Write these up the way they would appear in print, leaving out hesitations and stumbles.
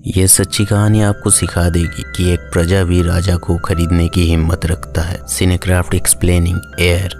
ये सच्ची कहानी आपको सिखा देगी कि एक प्रजा भी राजा को खरीदने की हिम्मत रखता है। सिनेक्राफ्ट एक्सप्लेनिंग एयर।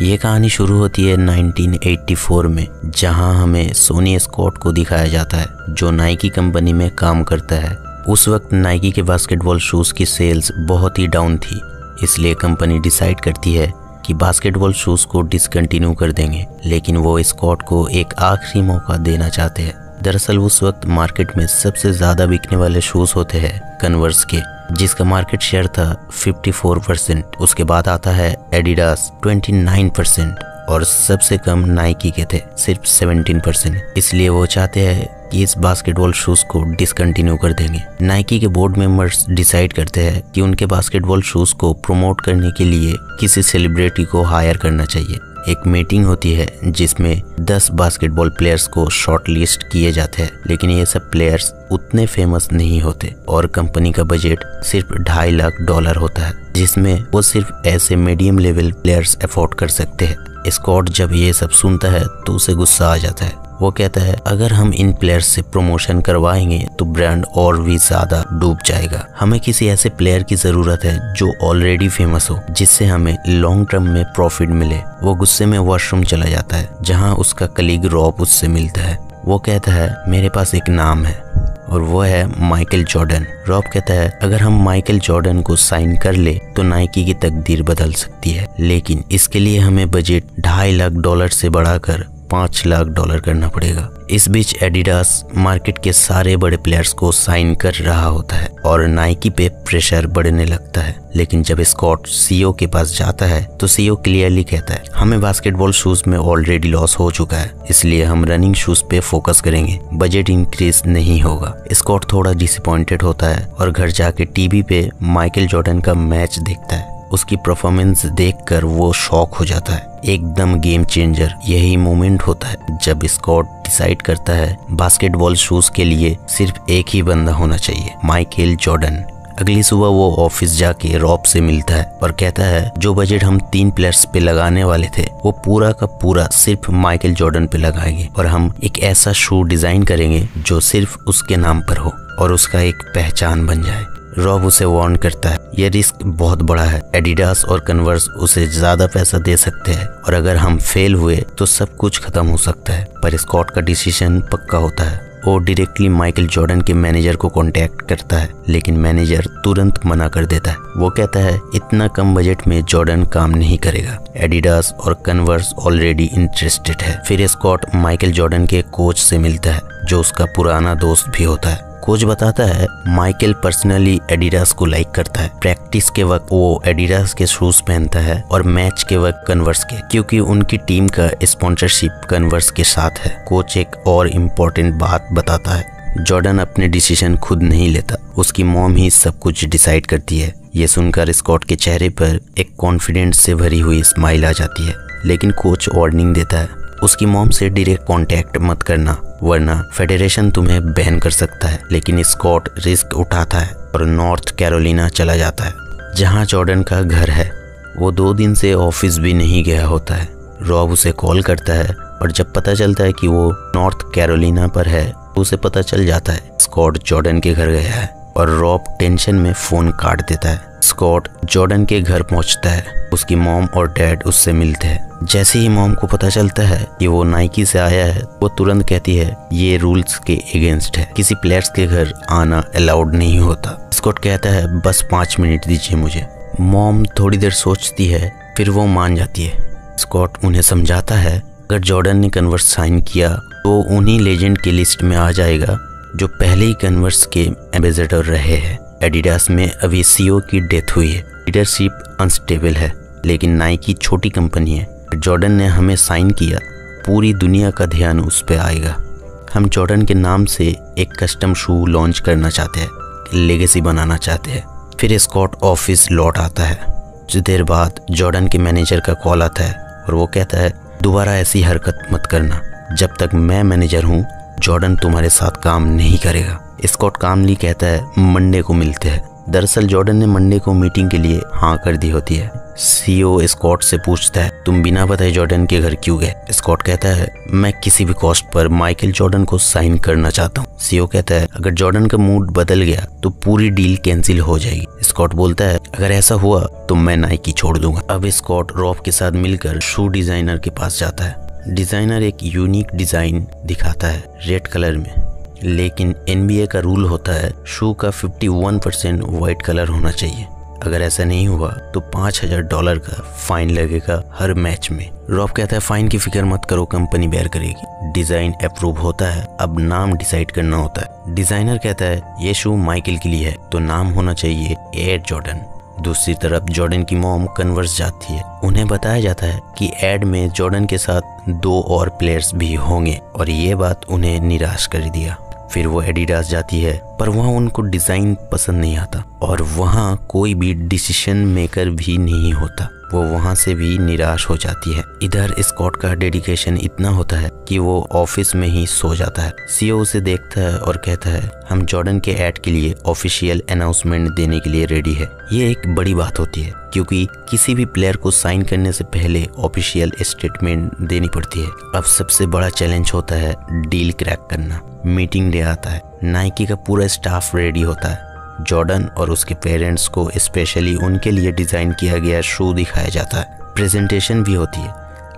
ये कहानी शुरू होती है 1984 में, जहां हमें सोनी स्कॉट को दिखाया जाता है जो नाइकी कंपनी में काम करता है। उस वक्त नाइकी के बास्केटबॉल शूज़ की सेल्स बहुत ही डाउन थी, इसलिए कंपनी डिसाइड करती है कि बास्केटबॉल शूज़ को डिसकंटिन्यू कर देंगे, लेकिन वो स्कॉट को एक आखिरी मौका देना चाहते हैं। दरअसल उस वक्त मार्केट में सबसे ज़्यादा बिकने वाले शूज़ होते हैं कन्वर्स के, जिसका मार्केट शेयर था 54%। उसके बाद आता है एडिडास 29% और सबसे कम नाइकी के थे सिर्फ 17%। इसलिए वो चाहते हैं कि इस बास्केटबॉल शूज़ को डिसकंटिन्यू कर देंगे। नाइकी के बोर्ड मेंबर्स डिसाइड करते हैं कि उनके बास्केटबॉल शूज़ को प्रमोट करने के लिए किसी सेलिब्रिटी को हायर करना चाहिए। एक मीटिंग होती है जिसमें 10 बास्केटबॉल प्लेयर्स को शॉर्ट लिस्ट किए जाते हैं, लेकिन ये सब प्लेयर्स उतने फेमस नहीं होते और कंपनी का बजट सिर्फ $2.5 लाख होता है, जिसमें वो सिर्फ ऐसे मीडियम लेवल प्लेयर्स अफोर्ड कर सकते हैं। स्कॉट जब ये सब सुनता है तो उसे गुस्सा आ जाता है। वो कहता है अगर हम इन प्लेयर्स से प्रमोशन करवाएंगे तो ब्रांड और भी ज्यादा डूब जाएगा। हमें किसी ऐसे प्लेयर की जरूरत है जो ऑलरेडी फेमस हो, जिससे हमें लॉन्ग टर्म में प्रॉफिट मिले। वो गुस्से में वॉशरूम चला जाता है, जहां उसका कलीग रॉब उससे मिलता है। वो कहता है मेरे पास एक नाम है और वो है माइकल जॉर्डन। रॉब कहता है अगर हम माइकल जॉर्डन को साइन कर ले तो नाइकी की तकदीर बदल सकती है, लेकिन इसके लिए हमें बजट $2.5 लाख से बढ़ाकर $5 लाख करना पड़ेगा। इस बीच एडिडास मार्केट के सारे बड़े प्लेयर्स को साइन कर रहा होता है और नाइकी पे प्रेशर बढ़ने लगता है। लेकिन जब स्कॉट सीईओ के पास जाता है तो सीईओ क्लियरली कहता है हमें बास्केटबॉल शूज में ऑलरेडी लॉस हो चुका है, इसलिए हम रनिंग शूज पे फोकस करेंगे, बजट इंक्रीज नहीं होगा। स्कॉट थोड़ा डिसअपॉइंटेड होता है और घर जाके टीवी पे माइकल जॉर्डन का मैच देखता है। उसकी परफॉर्मेंस देखकर वो शॉक हो जाता है, एकदम गेम चेंजर। यही मोमेंट होता है जब स्कॉट डिसाइड करता है बास्केटबॉल शूज के लिए सिर्फ एक ही बंदा होना चाहिए, माइकल जॉर्डन। अगली सुबह वो ऑफिस जाके रॉब से मिलता है और कहता है जो बजट हम 3 प्लेयर्स पे लगाने वाले थे वो पूरा का पूरा सिर्फ माइकल जॉर्डन पे लगाएंगे और हम एक ऐसा शू डिजाइन करेंगे जो सिर्फ उसके नाम पर हो और उसका एक पहचान बन जाए। रॉब उसे वार्न करता है ये रिस्क बहुत बड़ा है, एडिडास और कन्वर्स उसे ज्यादा पैसा दे सकते हैं और अगर हम फेल हुए तो सब कुछ खत्म हो सकता है। पर स्कॉट का डिसीजन पक्का होता है। वो डायरेक्टली माइकल जॉर्डन के मैनेजर को कांटेक्ट करता है, लेकिन मैनेजर तुरंत मना कर देता है। वो कहता है इतना कम बजट में जॉर्डन काम नहीं करेगा, एडिडास और कन्वर्स ऑलरेडी इंटरेस्टेड है। फिर स्कॉट माइकल जॉर्डन के कोच से मिलता है जो उसका पुराना दोस्त भी होता है। कोच बताता है माइकल पर्सनली एडिडास को लाइक करता है। प्रैक्टिस के वक्त वो एडिडास के शूज पहनता है और मैच के वक्त कन्वर्स के, क्योंकि उनकी टीम का स्पॉन्सरशिप कन्वर्स के साथ है। कोच एक और इम्पोर्टेंट बात बताता है, जॉर्डन अपने डिसीजन खुद नहीं लेता, उसकी मॉम ही सब कुछ डिसाइड करती है। ये सुनकर स्कॉट के चेहरे पर एक कॉन्फिडेंस से भरी हुई स्माइल आ जाती है, लेकिन कोच वार्निंग देता है उसकी मॉम से डायरेक्ट कांटेक्ट मत करना वरना फेडरेशन तुम्हें बैन कर सकता है। लेकिन स्कॉट रिस्क उठाता है और नॉर्थ कैरोलिना चला जाता है जहां जॉर्डन का घर है। वो 2 दिन से ऑफिस भी नहीं गया होता है। रॉब उसे कॉल करता है और जब पता चलता है कि वो नॉर्थ कैरोलिना पर है तो उसे पता चल जाता है स्कॉट जॉर्डन के घर गया है और रॉब टेंशन में फोन काट देता है। स्कॉट जॉर्डन के घर पहुंचता है, उसकी मॉम और डैड उससे मिलते हैं। जैसे ही मॉम को पता चलता है कि वो नाइकी से आया है वो तुरंत कहती है ये रूल्स के अगेंस्ट है, किसी प्लेयर्स के घर आना अलाउड नहीं होता। स्कॉट कहता है बस 5 मिनट दीजिए मुझे। मॉम थोड़ी देर सोचती है, फिर वो मान जाती है। स्कॉट उन्हें समझाता है अगर जॉर्डन ने कन्वर्स साइन किया तो उन्हीं लेजेंड की लिस्ट में आ जाएगा जो पहले ही कन्वर्स के एम्बेसडर रहे हैं। एडिडास में अभी सीईओ की डेथ हुई है, लीडरशिप अनस्टेबल है, लेकिन नाइकी छोटी कंपनी है। जॉर्डन ने हमें साइन किया, पूरी दुनिया का ध्यान उस पे आएगा। हम जॉर्डन के नाम से एक कस्टम शू लॉन्च करना चाहते हैं, लेगेसी बनाना चाहते हैं। फिर स्कॉट ऑफिस लौट आता है। कुछ देर बाद जॉर्डन के मैनेजर का कॉल आता है और वो कहता है दोबारा ऐसी हरकत मत करना, जब तक मैं मैनेजर हूँ जॉर्डन तुम्हारे साथ काम नहीं करेगा। स्कॉट कामली कहता है मंडे को मिलते हैं। दरअसल जॉर्डन ने मंडे को मीटिंग के लिए हाँ कर दी होती है। सीईओ स्कॉट से पूछता है तुम बिना बताए जॉर्डन के घर क्यों गए। स्कॉट कहता है मैं किसी भी कॉस्ट पर माइकल जॉर्डन को साइन करना चाहता हूँ। सीईओ कहता है अगर जॉर्डन का मूड बदल गया तो पूरी डील कैंसिल हो जाएगी। स्कॉट बोलता है अगर ऐसा हुआ तो मैं नाइकी छोड़ दूंगा। अब स्कॉट रॉब के साथ मिलकर शू डिजाइनर के पास जाता है। डिजाइनर एक यूनिक डिजाइन दिखाता है रेड कलर में, लेकिन NBA का रूल होता है शू का 51% व्हाइट कलर होना चाहिए। अगर ऐसा नहीं हुआ तो $5000 का फाइन लगेगा हर मैच में। रॉब कहता है फाइन की फिक्र मत करो, कंपनी बेयर करेगी। डिजाइन अप्रूव होता है, अब नाम डिसाइड करना होता है। डिजाइनर कहता है ये शू माइकल के लिए है तो नाम होना चाहिए एयर जॉर्डन। दूसरी तरफ जॉर्डन की मॉम कन्वर्स जाती है। उन्हें बताया जाता है कि एड में जॉर्डन के साथ 2 और प्लेयर्स भी होंगे और ये बात उन्हें निराश कर दिया। फिर वो एडिडास जाती है पर वहाँ उनको डिजाइन पसंद नहीं आता और वहाँ कोई भी डिसीजन मेकर भी नहीं होता। वो वहाँ से भी निराश हो जाती है। इधर स्कॉट का डेडिकेशन इतना होता है कि वो ऑफिस में ही सो जाता है। सीईओ उसे देखता है और कहता है हम जॉर्डन के ऐड के लिए ऑफिशियल अनाउंसमेंट देने के लिए रेडी है। ये एक बड़ी बात होती है क्योंकि किसी भी प्लेयर को साइन करने से पहले ऑफिशियल स्टेटमेंट देनी पड़ती है। अब सबसे बड़ा चैलेंज होता है डील क्रैक करना। मीटिंग डे आता है, नाइकी का पूरा स्टाफ रेडी होता है। जॉर्डन और उसके पेरेंट्स को स्पेशली उनके लिए डिजाइन किया गया शू दिखाया जाता है। प्रेजेंटेशन भी होती है,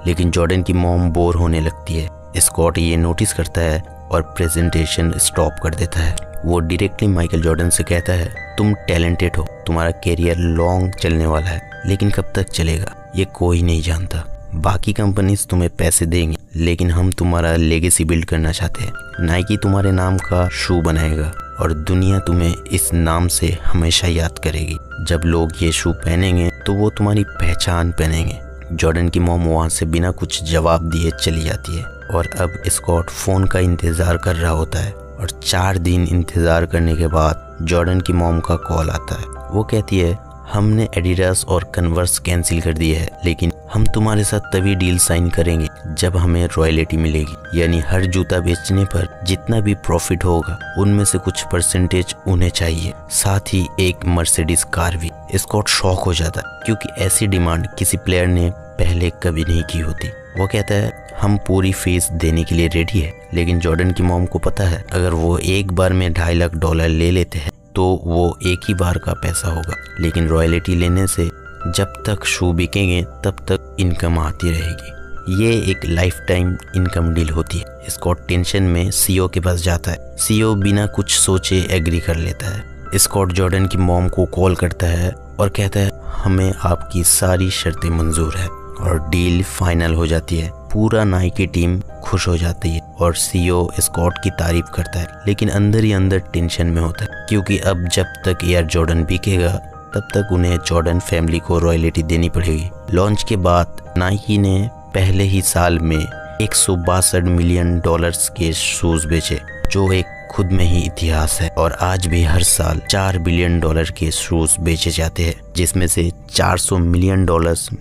लेकिन जॉर्डन की मॉम बोर होने लगती है। स्कॉट ये नोटिस करता है और प्रेजेंटेशन स्टॉप कर देता है। वो डायरेक्टली माइकल जॉर्डन से कहता है तुम टैलेंटेड हो, तुम्हारा कैरियर लॉन्ग चलने वाला है, लेकिन कब तक चलेगा ये कोई नहीं जानता। बाकी कंपनीज तुम्हें पैसे देंगे, लेकिन हम तुम्हारा लेगेसी बिल्ड करना चाहते हैं। नाइकी तुम्हारे नाम का शू बनाएगा और दुनिया तुम्हें इस नाम से हमेशा याद करेगी। जब लोग ये शू पहनेंगे तो वो तुम्हारी पहचान पहनेंगे। जॉर्डन की मॉम वहाँ से बिना कुछ जवाब दिए चली जाती है और अब स्कॉट फोन का इंतजार कर रहा होता है और 4 दिन इंतजार करने के बाद जॉर्डन की मॉम का कॉल आता है। वो कहती है हमने एडिडास और कन्वर्स कैंसिल कर दिए है, लेकिन हम तुम्हारे साथ तभी डील साइन करेंगे जब हमें रॉयल्टी मिलेगी। यानी हर जूता बेचने पर जितना भी प्रॉफिट होगा उनमें से कुछ परसेंटेज उन्हें चाहिए, साथ ही एक मर्सिडीज कार भी। स्कॉट शॉक हो जाता है क्योंकि ऐसी डिमांड किसी प्लेयर ने पहले कभी नहीं की होती। वो कहता है हम पूरी फीस देने के लिए रेडी है, लेकिन जॉर्डन की मॉम को पता है अगर वो एक बार में $2.5 लाख ले लेते हैं तो वो एक ही बार का पैसा होगा, लेकिन रॉयल्टी लेने से जब तक शू बिकेंगे तब तक इनकम आती रहेगी। ये एक लाइफ टाइम इनकम डील होती है। स्कॉट टेंशन में सीईओ के पास जाता है। सीईओ बिना कुछ सोचे एग्री कर लेता है। स्कॉट जॉर्डन की मॉम को कॉल करता है और कहता है हमें आपकी सारी शर्तें मंजूर है और डील फाइनल हो जाती है। पूरा नाइकी टीम खुश हो जाती है और सीईओ स्कॉट की तारीफ करता है, लेकिन अंदर ही अंदर टेंशन में होता है क्योंकि अब जब तक एयर जॉर्डन बिकेगा तब तक उन्हें जॉर्डन फैमिली को रॉयल्टी देनी पड़ेगी। लॉन्च के बाद नाइकी ने पहले ही साल में $162 मिलियन के शूज बेचे, जो एक खुद में ही इतिहास है। और आज भी हर साल $4 बिलियन के शूज बेचे जाते हैं, जिसमें से $400 मिलियन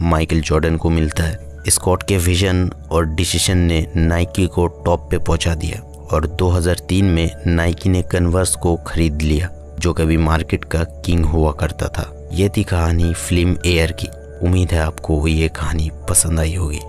माइकल जॉर्डन को मिलता है। स्कॉट के विजन और डिसीजन ने नाइकी को टॉप पे पहुंचा दिया और 2003 में नाइकी ने कन्वर्स को खरीद लिया, जो कभी मार्केट का किंग हुआ करता था। ये थी कहानी फिल्म एयर की। उम्मीद है आपको ये कहानी पसंद आई होगी।